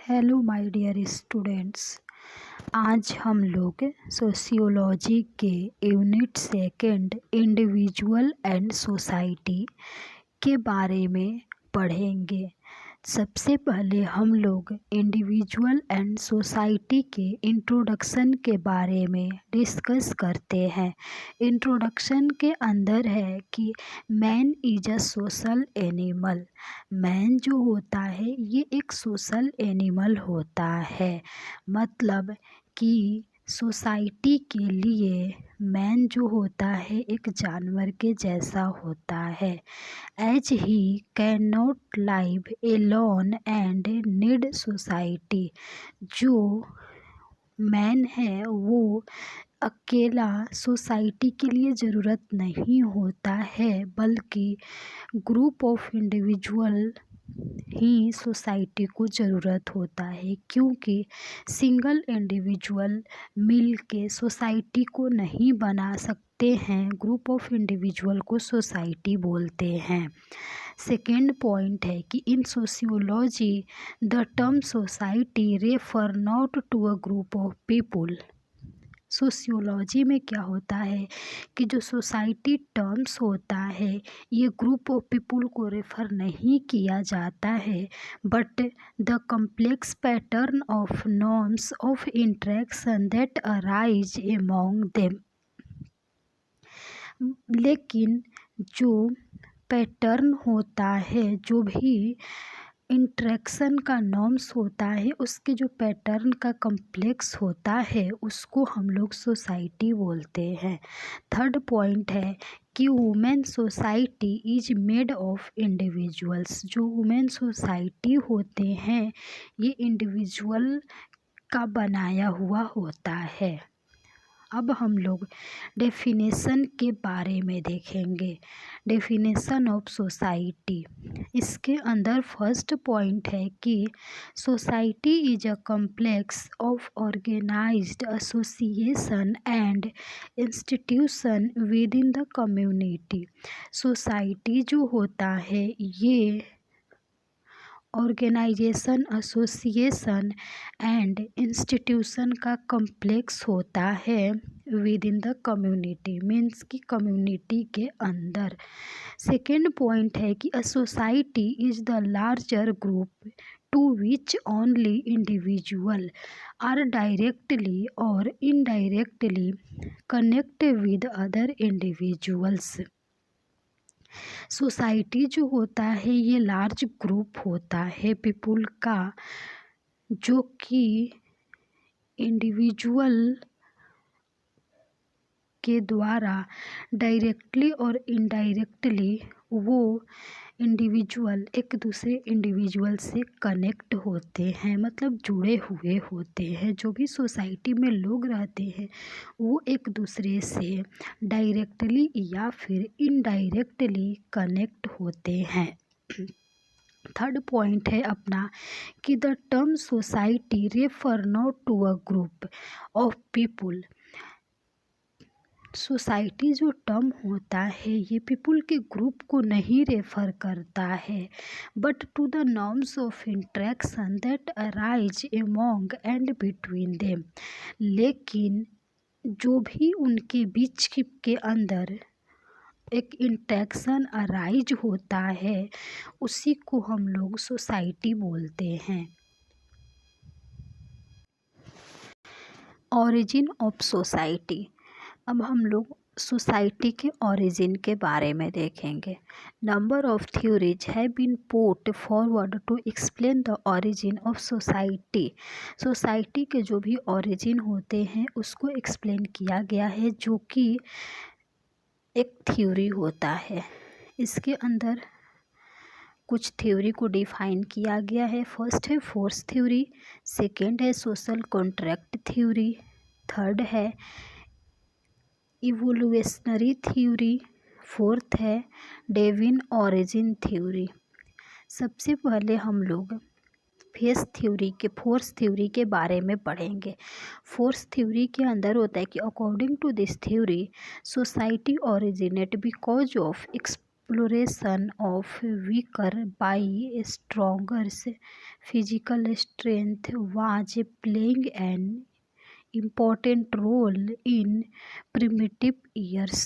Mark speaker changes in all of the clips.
Speaker 1: Hello my dear students. आज हम लोग सोशियोलॉजी के unit second individual and society के बारे में पढ़ेंगे। सबसे पहले हम लोग इंडिविजुअल एंड सोसाइटी के इंट्रोडक्शन के बारे में डिस्कस करते हैं। इंट्रोडक्शन के अंदर है कि man is a social animal. Man जो होता है ये एक सोशल एनिमल होता है, मतलब कि सोसाइटी के लिए मैन जो होता है एक जानवर के जैसा होता है। As he can not live alone and need society. जो मैन है वो अकेला सोसाइटी के लिए ज़रूरत नहीं होता है, बल्कि group of individual he society को ज़रूरत होता है, क्योंकि सिंगल इंडिविजुअल मिल के सोसाइटी को नहीं बना सकते हैं। ग्रुप ऑफ इंडिविजुअल को सोसाइटी बोलते हैं। सेकेंड पॉइंट है कि in sociology the term society refer not to a group of people. Sociology में क्या होता है कि जो सोसाइटी टर्म्स होता है ये ग्रुप ऑफ पीपुल को रेफ़र नहीं किया जाता है, but the complex pattern of norms of interaction that arise among them. लेकिन जो पैटर्न होता है, जो भी इंटरेक्शन का नॉर्म्स होता है, उसके जो पैटर्न का कम्प्लेक्स होता है उसको हम लोग सोसाइटी बोलते हैं। थर्ड पॉइंट है कि women society is made of individuals. जो वुमेन सोसाइटी होते हैं ये इंडिविजुअल का बनाया हुआ होता है। अब हम लोग डेफिनेशन के बारे में देखेंगे। डेफिनेशन ऑफ सोसाइटी, इसके अंदर फर्स्ट पॉइंट है कि society is a complex of organised association and institution within the community. Society जो होता है ये ऑर्गेनाइजेशन, एसोसिएशन एंड इंस्टीट्यूशन का कम्प्लेक्स होता है within the community, means कि कम्युनिटी के अंदर। सेकेंड पॉइंट है कि a society is the larger group to which only individual are directly और indirectly connect with other individuals. Society जो होता है ये लार्ज ग्रुप होता है पीपुल का, जो कि इंडिविजुअल के द्वारा डायरेक्टली और इनडायरेक्टली वो इंडिविजुअल एक दूसरे इंडिविजुअल से कनेक्ट होते हैं, मतलब जुड़े हुए होते हैं। जो भी सोसाइटी में लोग रहते हैं वो एक दूसरे से डायरेक्टली या फिर इनडायरेक्टली कनेक्ट होते हैं। थर्ड पॉइंट है अपना कि the term society refer not to a group of people. Society जो टर्म होता है ये पीपुल के ग्रुप को नहीं रेफ़र करता है, but to the norms of interaction that arise among and between them. लेकिन जो भी उनके बीच के अंदर एक इंट्रैक्शन अराइज होता है उसी को हम लोग सोसाइटी बोलते हैं। ऑरिजिन ऑफ सोसाइटी, अब हम लोग सोसाइटी के ओरिजिन के बारे में देखेंगे। Number of theories have been put forward to explain the origin of society. Society के जो भी ओरिजिन होते हैं उसको एक्सप्लेन किया गया है, जो कि एक थ्योरी होता है। इसके अंदर कुछ थ्योरी को डिफाइन किया गया है। फर्स्ट है फोर्स थ्योरी, सेकेंड है सोशल कॉन्ट्रैक्ट थ्योरी, थर्ड है इवोल्यूशनरी थ्योरी, फोर्थ है डेविन ओरिजिन थ्योरी। सबसे पहले हम लोग फोर्स थ्योरी के बारे में पढ़ेंगे। फोर्स थ्योरी के अंदर होता है कि according to this theory society originate because of exploration of weaker by strongers physical strength was playing an important role in primitive years.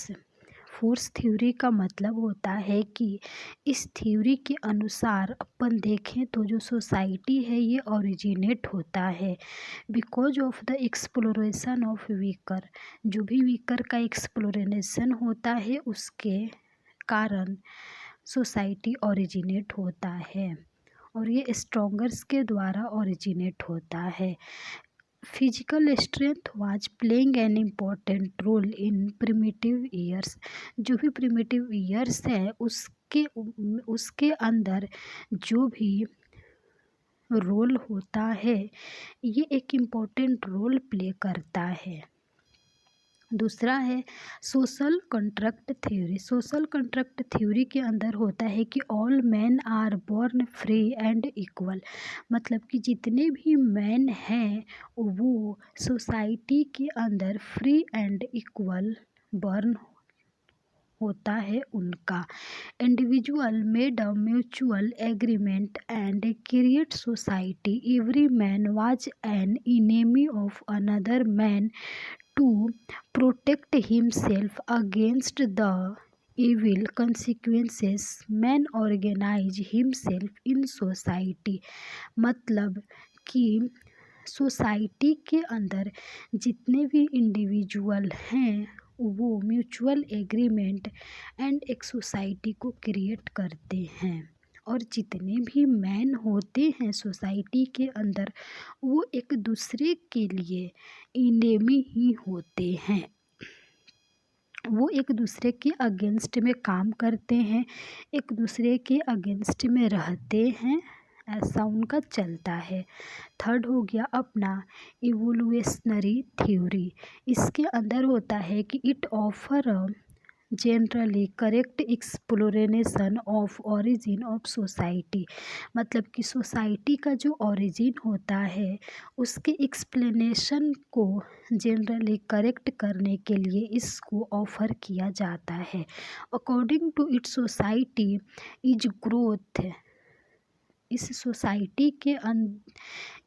Speaker 1: Force theory का मतलब होता है कि इस थ्योरी के अनुसार अपन देखें तो जो सोसाइटी है ये ओरिजिनेट होता है because of the exploration of weaker. जो भी वीकर का एक्सप्लोरेशन होता है उसके कारण सोसाइटी ओरिजिनेट होता है और ये स्ट्रॉन्गर्स के द्वारा ओरिजिनेट होता है। Physical strength was playing an important role in primitive years. जो भी प्रिमिटिव ईयर्स है उसके अंदर जो भी रोल होता है ये एक इम्पॉर्टेंट रोल प्ले करता है। दूसरा है social contract theory. Social contract theory के अंदर होता है कि all man are born free and equal. मतलब कि जितने भी मैन हैं वो सोसाइटी के अंदर फ्री एंड इक्वल बॉर्न होता है उनका। Individual made a mutual agreement and create society. Every man was an enemy of another man to protect himself against the evil consequences man organize himself in society। मतलब कि society के अंदर जितने भी individual हैं वो म्यूचुअल एग्रीमेंट एंड एक society को क्रिएट करते हैं और जितने भी मैन होते हैं सोसाइटी के अंदर वो एक दूसरे के लिए इनेमी ही होते हैं। वो एक दूसरे के अगेंस्ट में काम करते हैं, एक दूसरे के अगेंस्ट में रहते हैं, ऐसा उनका चलता है। थर्ड हो गया अपना इवोल्यूशनरी थ्योरी। इसके अंदर होता है कि it offer a generally correct exploration of origin of society. मतलब कि सोसाइटी का जो ओरिजिन होता है उसके एक्सप्लेनेशन को जनरली करेक्ट करने के लिए इसको ऑफर किया जाता है। According to it society is growth.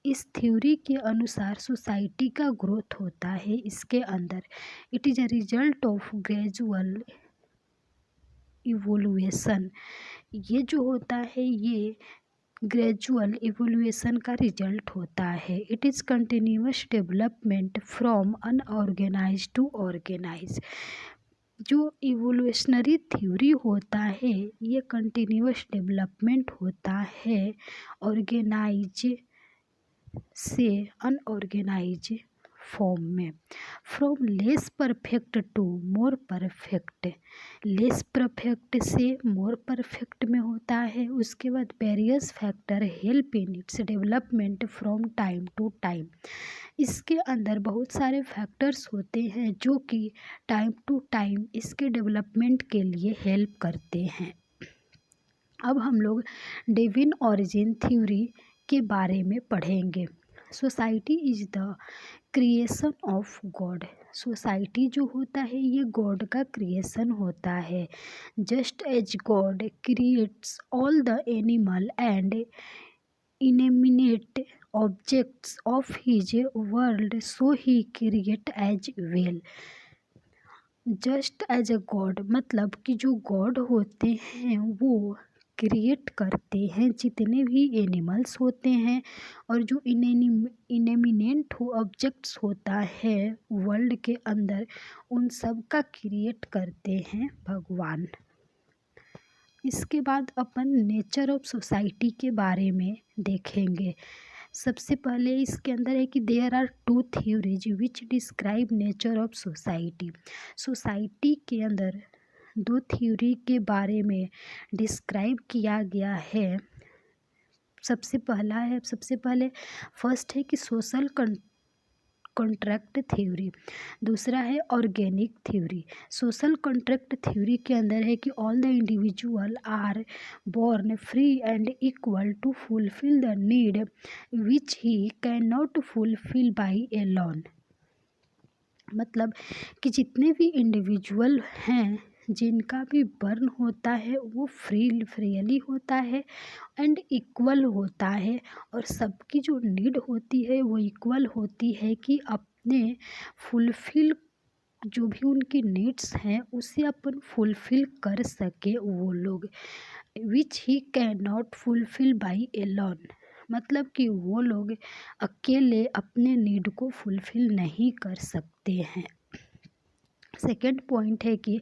Speaker 1: इस थ्योरी के अनुसार सोसाइटी का ग्रोथ होता है इसके अंदर। It is a result of gradual evolution. ये जो होता है ये ग्रेजुअल इवोल्यूशन का रिजल्ट होता है। It is continuous development from unorganize to organize. जो इवोल्यूशनरी थ्योरी होता है ये कंटिन्यूअस डेवलपमेंट होता है ऑर्गेनाइज से अनऑर्गेनाइज फॉर्म में। From less perfect to more perfect. Less perfect से मोर परफेक्ट में होता है। उसके बाद various factor help in its development from time to time. इसके अंदर बहुत सारे फैक्टर्स होते हैं जो कि टाइम टू टाइम इसके डेवलपमेंट के लिए हेल्प करते हैं। अब हम लोग डिविन ओरिजिन थ्योरी के बारे में पढ़ेंगे। Society is the creation of God. Society जो होता है ये गॉड का क्रिएशन होता है। Just as God creates all the animal and inanimate objects of his world so he create as well. Just as a God मतलब कि जो गॉड होते हैं वो क्रिएट करते हैं जितने भी एनिमल्स होते हैं और जो इनएमिनेंट ऑब्जेक्ट्स होता है वर्ल्ड के अंदर उन सब का क्रिएट करते हैं भगवान। इसके बाद अपन नेचर ऑफ सोसाइटी के बारे में देखेंगे। सबसे पहले इसके अंदर है कि there are two theories which describe nature of society. Society के अंदर दो थ्योरी के बारे में डिस्क्राइब किया गया है। सबसे पहले फर्स्ट है कि सोशल कॉन्ट्रैक्ट थ्योरी। दूसरा है organic theory. Social contract theory के अंदर है कि all the individual are born free and equal to fulfill the need which he can not fulfill by alone. मतलब कि जितने भी इंडिविजुअल हैं जिनका भी बर्न होता है वो फ्रीली होता है एंड इक्वल होता है, और सबकी जो नीड होती है वो इक्वल होती है कि अपने फुलफ़िल जो भी उनकी नीड्स हैं उसे अपन फुलफ़िल कर सके वो लोग, which he can not fulfil by alone. मतलब कि वो लोग अकेले अपने नीड को फुलफ़िल नहीं कर सकते हैं। सेकेंड पॉइंट है कि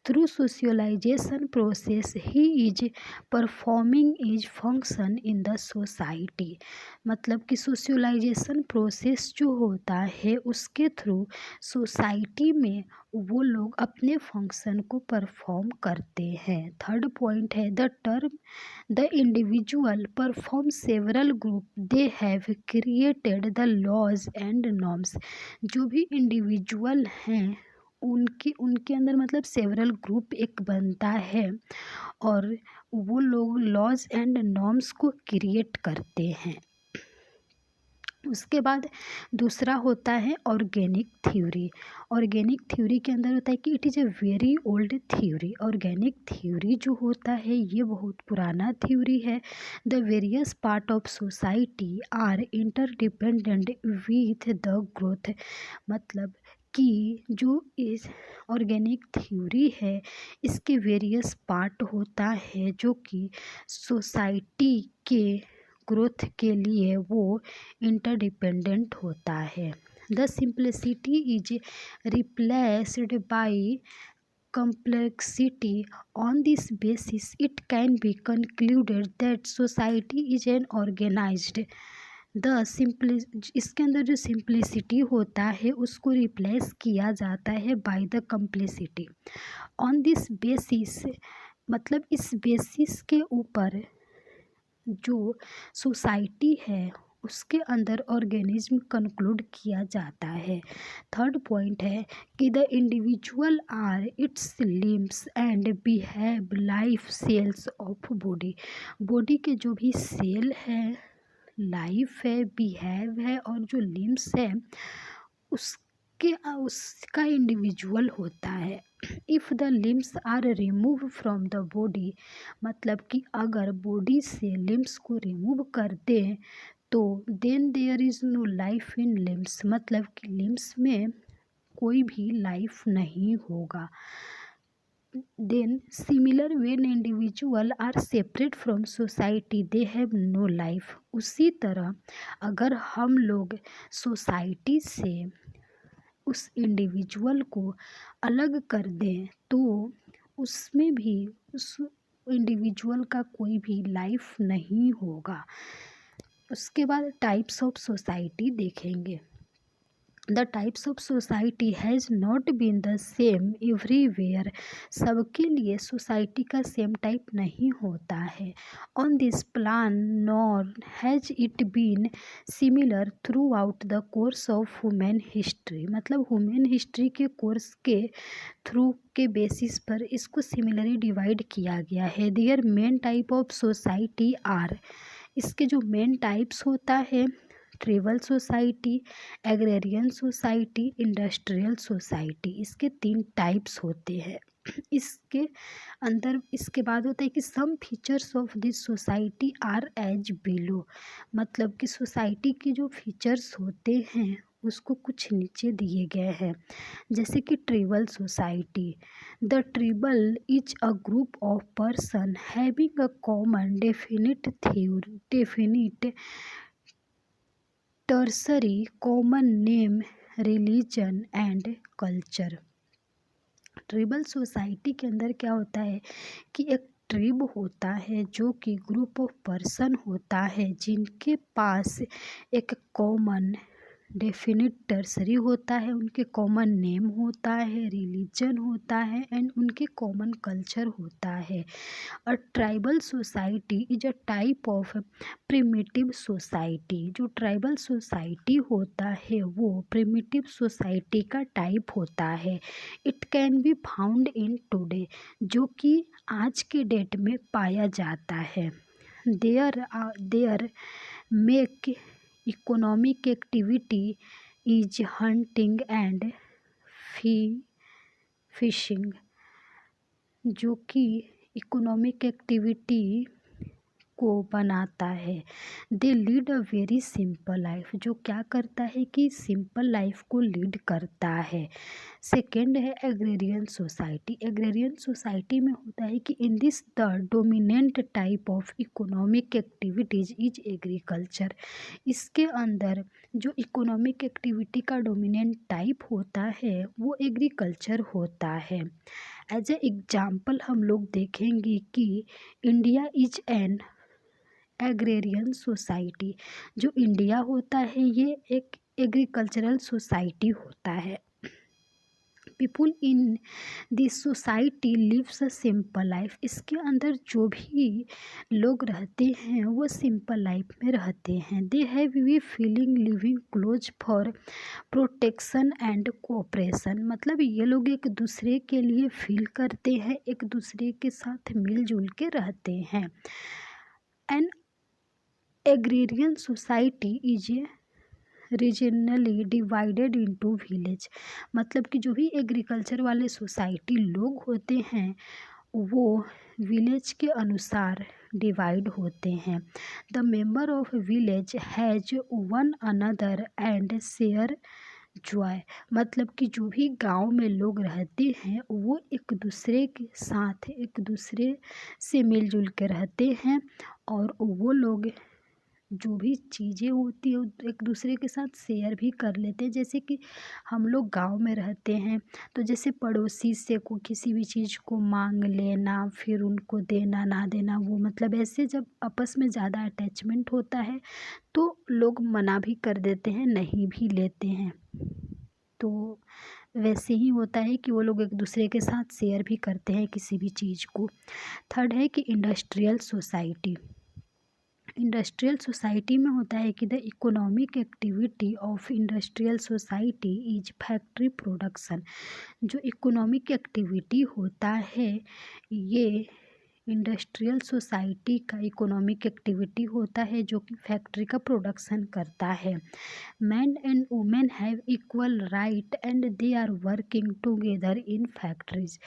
Speaker 1: through socialization process he is performing is function in the society. मतलब कि सोशलाइजेशन प्रोसेस जो होता है उसके थ्रू सोसाइटी में वो लोग अपने फंक्शन को परफॉर्म करते हैं। थर्ड पॉइंट है the term the individual perform several group they have created the laws and norms. जो भी इंडिविजुअल हैं उनके उनके अंदर मतलब सेवरल ग्रुप एक बनता है, और वो लोग लॉज एंड नॉर्म्स को क्रिएट करते हैं। उसके बाद दूसरा होता है ऑर्गेनिक थ्योरी। ऑर्गेनिक थ्योरी के अंदर होता है कि it is a very old theory. Organic theory जो होता है ये बहुत पुराना थ्योरी है। The various part of society are interdependent with the growth. मतलब कि जो इस ऑर्गेनिक थ्योरी है इसके वेरियस पार्ट होता है जो कि सोसाइटी के ग्रोथ के लिए वो इंटरडिपेंडेंट होता है। The simplicity is replaced by complexity. On this basis it can be concluded that society is an organized the simply इसके अंदर जो सिंप्लिसिटी होता है उसको रिप्लेस किया जाता है by the कम्प्लिसिटी। On this basis मतलब इस बेसिस के ऊपर जो सोसाइटी है उसके अंदर ऑर्गेनिज्म कंक्लूड किया जाता है। थर्ड पॉइंट है कि the individual are its limbs and behave life cells of body. Body के जो भी सेल है, लाइफ है, बिहेव है और जो लिम्स है उसका इंडिविजुअल होता है। If the limbs are remove from the body, मतलब कि अगर बॉडी से लिम्स को रिमूव कर दें तो then there is no life in limbs. मतलब कि लिम्स में कोई भी लाइफ नहीं होगा। Then similar when individual are separate from society they have no life. उसी तरह अगर हम लोग सोसाइटी से उस इंडिविजुअल को अलग कर दें तो उसमें भी उस इंडिविजुअल का कोई भी लाइफ नहीं होगा। उसके बाद टाइप्स ऑफ सोसाइटी देखेंगे। The types of society has not been the same everywhere. सबके लिए सोसाइटी का सेम टाइप नहीं होता है। On this plan nor has it been similar throughout the course of human history. मतलब human history के course के through के बेसिस पर इसको सिमिलरली डिवाइड किया गया है। There main type of society are, इसके जो मेन टाइप्स होता है tribal society, agrarian society, industrial society, इसके 3 टाइप्स होते हैं। इसके अंदर इसके बाद होता है कि some features of this society are as below. मतलब कि सोसाइटी के जो फीचर्स होते हैं उसको कुछ नीचे दिए गए हैं। जैसे कि tribal society, the tribal is a group of person having a common definite tertiary common name, religion and culture. Tribal society के अंदर क्या होता है कि एक ट्रिब होता है जो कि ग्रुप ऑफ पर्सन होता है जिनके पास एक कॉमन डेफिनिट टर्सरी होता है, उनके कॉमन नेम होता है, रिलीजन होता है एंड उनके कॉमन कल्चर होता है। A tribal society is a type of primitive society. जो ट्राइबल सोसाइटी होता है वो प्रिमिटिव सोसाइटी का टाइप होता है। It can be found in today, जो कि आज के डेट में पाया जाता है। Their make economic activity is hunting and fishing. जो कि इकोनॉमिक एक्टिविटी को बनाता है। They lead a very simple life, जो क्या करता है कि सिंपल लाइफ को लीड करता है। सेकेंड है एग्रेरियन सोसाइटी। एग्रेरियन सोसाइटी में होता है कि in this the dominant type of economic activities is agriculture. इसके अंदर जो इकोनॉमिक एक्टिविटी का डोमिनेंट टाइप होता है वो एग्रीकल्चर होता है। एज ए एग्जाम्पल हम लोग देखेंगे कि India is an agrarian society. जो इंडिया होता है ये एक एग्रीकल्चरल सोसाइटी होता है। People in this society lives a simple life. इसके अंदर जो भी लोग रहते हैं वो सिंपल लाइफ में रहते हैं। They have we feeling living close for protection and cooperation. मतलब ये लोग एक दूसरे के लिए फील करते हैं, एक दूसरे के साथ मिलजुल के रहते हैं। An agrarian society is regionally divided into village. मतलब कि जो भी एग्रीकल्चर वाले सोसाइटी लोग होते हैं वो विलेज के अनुसार डिवाइड होते हैं। The member of village has one another and share Joy. मतलब कि जो भी गांव में लोग रहते हैं वो एक दूसरे के साथ एक दूसरे से मिलजुल के रहते हैं और वो लोग जो भी चीज़ें होती है एक दूसरे के साथ शेयर भी कर लेते हैं। जैसे कि हम लोग गांव में रहते हैं तो जैसे पड़ोसी से को किसी भी चीज़ को मांग लेना, फिर उनको देना ना देना, वो मतलब ऐसे जब आपस में ज़्यादा अटैचमेंट होता है तो लोग मना भी कर देते हैं, नहीं भी लेते हैं। तो वैसे ही होता है कि वो लोग एक दूसरे के साथ शेयर भी करते हैं किसी भी चीज़ को। थर्ड है कि इंडस्ट्रियल सोसाइटी। इंडस्ट्रियल सोसाइटी में होता है कि the economic activity of industrial society is factory production. जो इकोनॉमिक एक्टिविटी होता है ये इंडस्ट्रियल सोसाइटी का इकोनॉमिक एक्टिविटी होता है जो कि फैक्ट्री का प्रोडक्शन करता है। Man and women have equal right and they are working together in factories.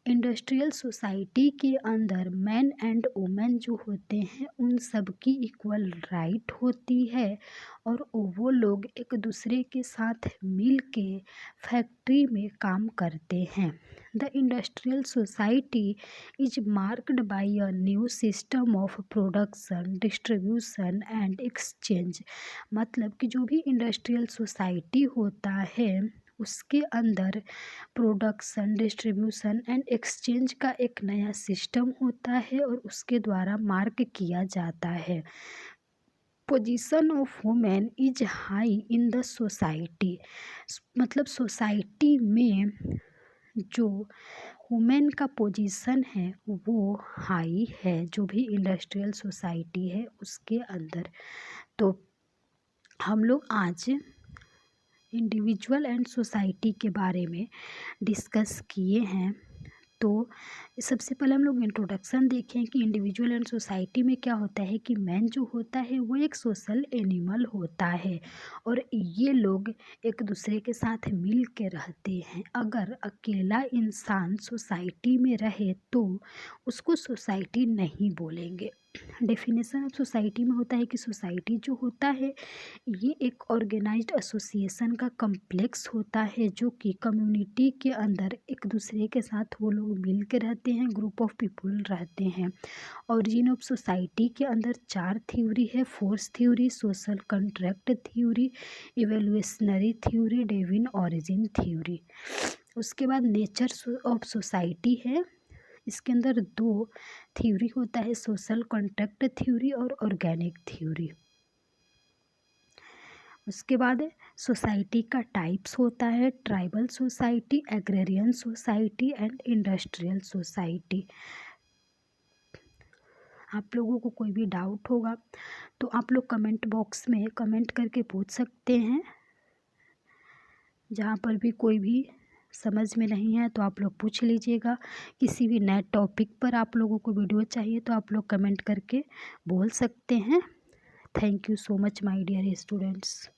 Speaker 1: Industrial society के अंदर मैन एंड वुमेन जो होते हैं उन सब की इक्वल राइट होती है और वो लोग एक दूसरे के साथ मिल के फैक्ट्री में काम करते हैं। The industrial society is marked by a new system of production, distribution and exchange. मतलब कि जो भी इंडस्ट्रियल सोसाइटी होता है उसके अंदर प्रोडक्शन, डिस्ट्रीब्यूशन एंड एक्सचेंज का एक नया सिस्टम होता है और उसके द्वारा मार्क किया जाता है। Position of women is high in the society. मतलब सोसाइटी में जो वुमेन का पोजीशन है वो हाई है, जो भी इंडस्ट्रियल सोसाइटी है उसके अंदर। तो हम लोग आज इंडिविजुअल एंड सोसाइटी के बारे में डिस्कस किए हैं। तो सबसे पहले हम लोग इंट्रोडक्शन देखें कि इंडिविजुअल एंड सोसाइटी में क्या होता है कि मैन जो होता है वो एक सोशल एनिमल होता है और ये लोग एक दूसरे के साथ मिल के रहते हैं। अगर अकेला इंसान सोसाइटी में रहे तो उसको सोसाइटी नहीं बोलेंगे। डेफिनेशन ऑफ सोसाइटी में होता है कि सोसाइटी जो होता है ये एक ऑर्गेनाइज्ड एसोसिएशन का कम्प्लेक्स होता है जो कि कम्युनिटी के अंदर एक दूसरे के साथ वो लोग मिल के रहते हैं, ग्रुप ऑफ पीपल रहते हैं। ओरिजिन ऑफ सोसाइटी के अंदर 4 थ्योरी है। Force theory, social contract theory, evolutionary theory, divine origin theory. उसके बाद नेचर ऑफ सोसाइटी है। इसके अंदर 2 थ्योरी होता है, सोशल कॉन्ट्रैक्ट थ्योरी और ऑर्गेनिक थ्योरी। उसके बाद सोसाइटी का टाइप्स होता है, tribal society, agrarian society and industrial society. आप लोगों को कोई भी डाउट होगा तो आप लोग कमेंट बॉक्स में कमेंट करके पूछ सकते हैं। जहाँ पर भी कोई भी समझ में नहीं है तो आप लोग पूछ लीजिएगा। किसी भी नए टॉपिक पर आप लोगों को वीडियो चाहिए तो आप लोग कमेंट करके बोल सकते हैं। Thank you so much my dear students.